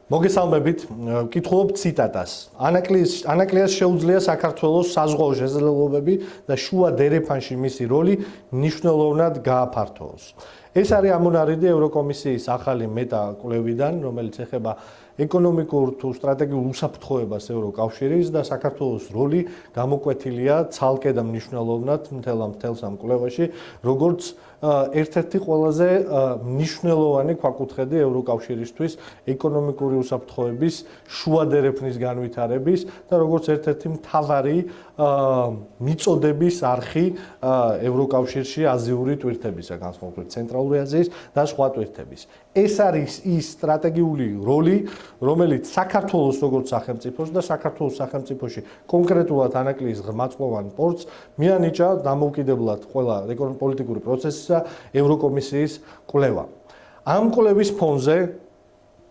მოგესალმებით, ვკითხულობ ციტატას. ანაკლიას შეუძლია საქართველოს საზღვაო შესაძლებლობები და შუა დერეფანში მისი როლი მნიშვნელოვნად გააფართოვოს. ეს არის ამონარიდი ევროკომისიის ახალი მეტაკვლევიდან, რომელიც ეხება ეკონომიკურ თუ სტრატეგიულ უსაფრთხოებას ევროკავშირის და საქართველოს როლი გამოკვეთილია ცალკე და მნიშვნელოვნად მთელ ამ კვლევაში, როგორც ერთ-ერთი ყველაზე მნიშვნელოვანი ქვაკუთხედი ევროკავშირისთვის ეკონომიკური უსაფრთხოების შუა დერეფნის განვითარების და როგორც ერთ-ერთი მთავარი მიწოდების არხი ევროკავშირში აზიური ტვირთებისა, განსაკუთრებით ცენტრალური აზიის და სხვა ტვირთების. ეს არის ის სტრატეგიული როლი, რომელიც საქართველოს როგორც სახელმწიფოს და საქართველოს სახელმწიფოში კონკრეტულად ანაკლიის ღრმაწვოვან პორტს მიანიჭა დამოუკიდებლად ყველა პოლიტიკური პროცესისა ევროკომისიის კვლევა. ამ კვლევის ფონზე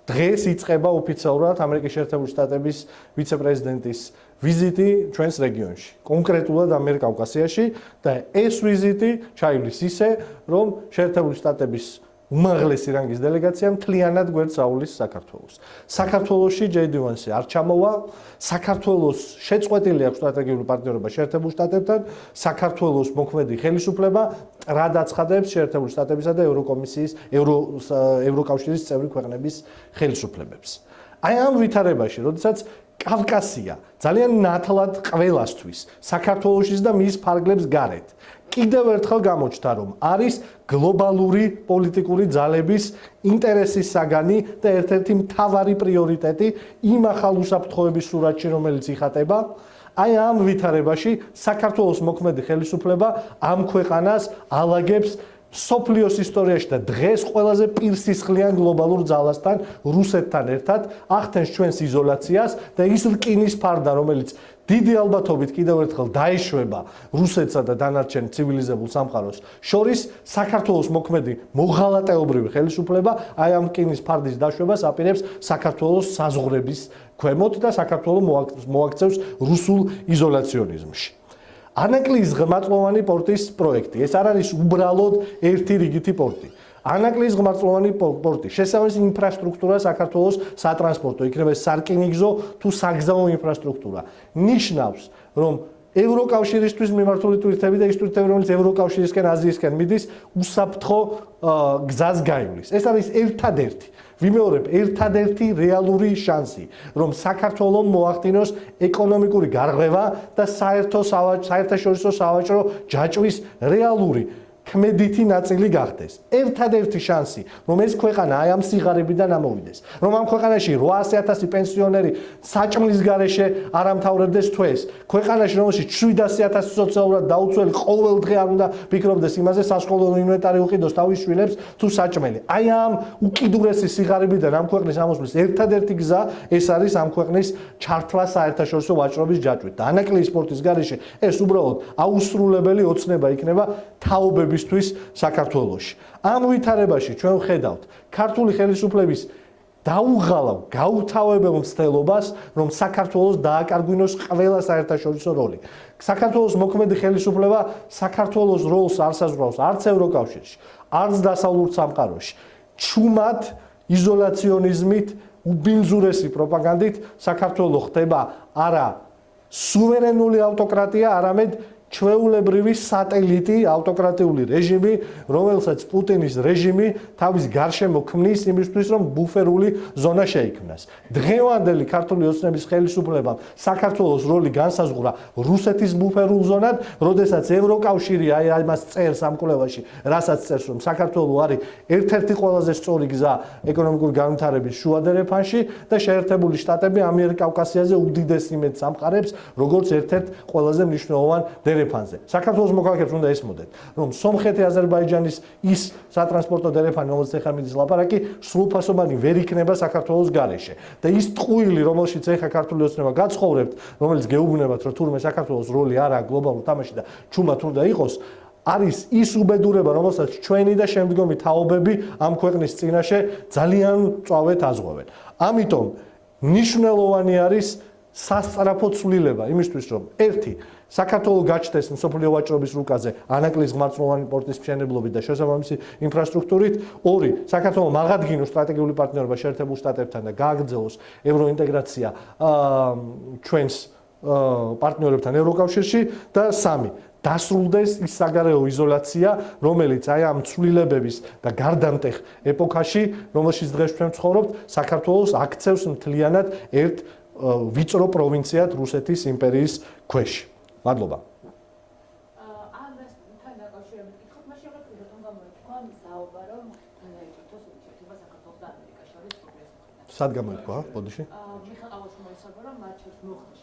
დღეს იწყება ოფიციალურად ამერიკის შეერთებული შტატების ვიცე-პრეზიდენტის ვიზიტი ჩვენს რეგიონში, კონკრეტულად ამიერკავკასიაში და ეს ვიზიტი ჩაივლის ისე, რომ შეერთებული შტატების უმაღლესი რანგის დელეგაცია მთლიანად გვერდსაულის საქართველოს. საქართველოში JD Vance არ ჩამოვა, საქართველოს შეწყვეტილი აქვს სტრატეგიული პარტნიორობა შეერთებულ შტატებთან, საქართველოს მოქმედი ხელისუფლება რა დაცხადებს შეერთებული შტატებისა და ევროკომისიის ევროკავშირის წევრი ქვეყნების ხელისუფლებებს. აი ამ ვითარებაში, როდესაც კავკასია ძალიან ნათლად ყველასთვის, საქართველოშიც და მის ფარგლებს გარეთ კიდევ ერთხელ გამოჩნდა, რომ არის გლობალური პოლიტიკური ძალების ინტერესის საგანი და ერთ-ერთი მთავარი პრიორიტეტი იმ ახალ უსაფრთხოების სურათში, რომელიც იხატება. აი ამ ვითარებაში საქართველოს მოქმედი ხელისუფლება ამ ქვეყანას ალაგებს სოფლიოს ისტორიაში და დღეს ყველაზე პირსისხლიან გლობალურ ძალასთან, რუსეთთან ერთად ახდენს ჩვენს იზოლაციას და ის რკინის ფარდა, რომელიც დიდი ალბათობით კიდევ ერთხელ დაეშვება რუსეთსა და დანარჩენ ცივილიზებულ სამყაროს შორის, საქართველოს მოქმედი მოღალატეობრივი ხელისუფლება აი ამ რკინის ფარდის დაშვებას აპირებს საქართველოს საზღვრების ქვემოთ და საქართველოს მოაქცევს რუსულ იზოლაციონიზმში. ანაკლიის ღრმაწვოვანი პორტის პროექტი. ეს არ არის უბრალოდ ერთი რიგითი პორტი. ანაკლიის ღრმაწვოვანი პორტი შესაბამისი ინფრასტრუქტურა საქართველოს სატრანსპორტო, იქნება სარკინიგზო თუ საგზაო ინფრასტრუქტურა. ნიშნავს, რომ ევროკავშირისთვის მიმართული ტვირთები და ის ტვირთები, რომელიც ევროკავშირისკენ, აზიისკენ მიდის, უსაფრთხო გზას გაივლის. ეს არის ერთადერთი რეალური შანსი, რომ საქართველოს მოახდინოს ეკონომიკური გარღვევა და საერთაშორისო სავაჭრო ჯაჭვის რეალური ქმედითი ნაწილი გახდეს. ერთადერთი შანსი, რომ ეს ქვეყანა აი ამ სიღარიბიდან ამოვიდეს, რომ ამ ქვეყანაში 800,000 პენსიონერი საჭმლის გარეშე არ ამთავრებდეს თვეს, ქვეყანაში რომელშიც 700,000 სოციალურად დაუცველი ყოველ დღე არ უნდა ფიქრობდეს იმაზე, სასკოლო ინვენტარი უყიდოს თავის შვილებს თუ საჭმელი. აი ამ უკიდურესი სიღარიბიდან ამ ქვეყნის ამოსვლის ერთადერთი გზა ეს არის ამ ქვეყნის ჩართვა საერთაშორისო ვაჭრობის ჯაჭვით. და ანაკლიის პორტის გარეშე ეს უბრალოდ აუსრულებელი ოცნება იქნება თაობების საქართველოში. ამ ვითარებაში ჩვენ ვხედავთ ქართული ხელისუფლების დაუღალავ გაუთავებელ მცდელობას, რომ საქართველოს დააკარგვინოს ყველა საერთაშორისო როლი. საქართველოს მოქმედი ხელისუფლება საქართველოს როლს არ საზღვრავს არც ევროკავშირში, არც დასავლურ სამყაროში. ჩუმად იზოლაციონიზმით, უბინძურესი პროპაგანდით საქართველო ხდება არა სუვერენული ავტოკრატია, არამედ ჩვეულებრივი სატელიტი ავტოკრატიული რეჟიმი, რომელსაც პუტინის რეჟიმი თავის გარშემო ქმნის იმისთვის, რომ ბუფერული ზონა შეიქმნას. დღევანდელი ქართული ოცნების ხელისუფლებამ საქართველოს როლი განსაზღვრა რუსეთის ბუფერულ ზონად, როდესაც ევროკავშირი აი ამას წერს ამ კვლევაში, რასაც წერს, რომ საქართველო არის ერთ-ერთი ყველაზე სწორი გზა ეკონომიკური განვითარების შუა დერეფანში და შეერთებული შტატები ამიერკავკასიაზე უდიდეს იმედს ამყარებს, როგორც ერთ-ერთ ყველაზე მნიშვნელოვან დერეფანზე. საქართველოს მოქალაქეებს უნდა ესმოდეთ, რომ სომხეთი, აზერბაიჯანის ის სატრანსპორტო დერეფანი, რომელზეც ახლა მიდის ლაპარაკი, სრულფასოვანი ვერ იქნება საქართველოს გარეშე. და ის ტყუილი, რომელშიც ახლა ქართული ოცნება გაცხოვრებთ, რომელიც გეუბნებათ, რომ თურმე საქართველოს როლი არა გლობალურ თამაში და ჩუმად უნდა იყოს, არის ის უბედურება, რომელსაც ჩვენი და შემდგომი თაობები ამ ქვეყნის წინაშე ძალიან მწვავედ აზღვევენ. ამიტომ მნიშვნელოვანი არის სასწრაფო ცვლილება იმისთვის, რომ ერთი საქართველოს გაჩნდეს მსოფლიო ვაჭრობის რუკაზე ანაკლის ღმერთწმოვანი პორტის მშენებლობით და შესაბამისი ინფრასტრუქტურით. 2. საქართველოს მაღადგინოს სტრატეგიული პარტნიორობა შეერთებულ შტატებთან და გააგრძელოს ევროინტეგრაცია ჩვენს პარტნიორებთან ევროკავშირში და 3. დასრულდეს ის საგარეო იზოლაცია, რომელიც აი ამ ცვლილებების და გარდამტეხ ეპოქაში, რომელშიც დღეს ჩვენ ვცხოვრობთ, საქართველოს აქცევს მთლიანად ერთ ვიწრო პროვინციად რუსეთის იმპერიის ქვეშ. მადლობა. ამასთან დაკავშირებით გითხოთ, მაშინ რატომ გამოიწვია საუბარ, რომ ეკითხოს ურთიერთობა საქართველოს და ამერიკას შორის პროგრესის მხრიდან? სად გამოიწვია? ბოდიში. მიხაილ ყაუაშვილმა ისაუბრა, რომ მათ შორის მოხდა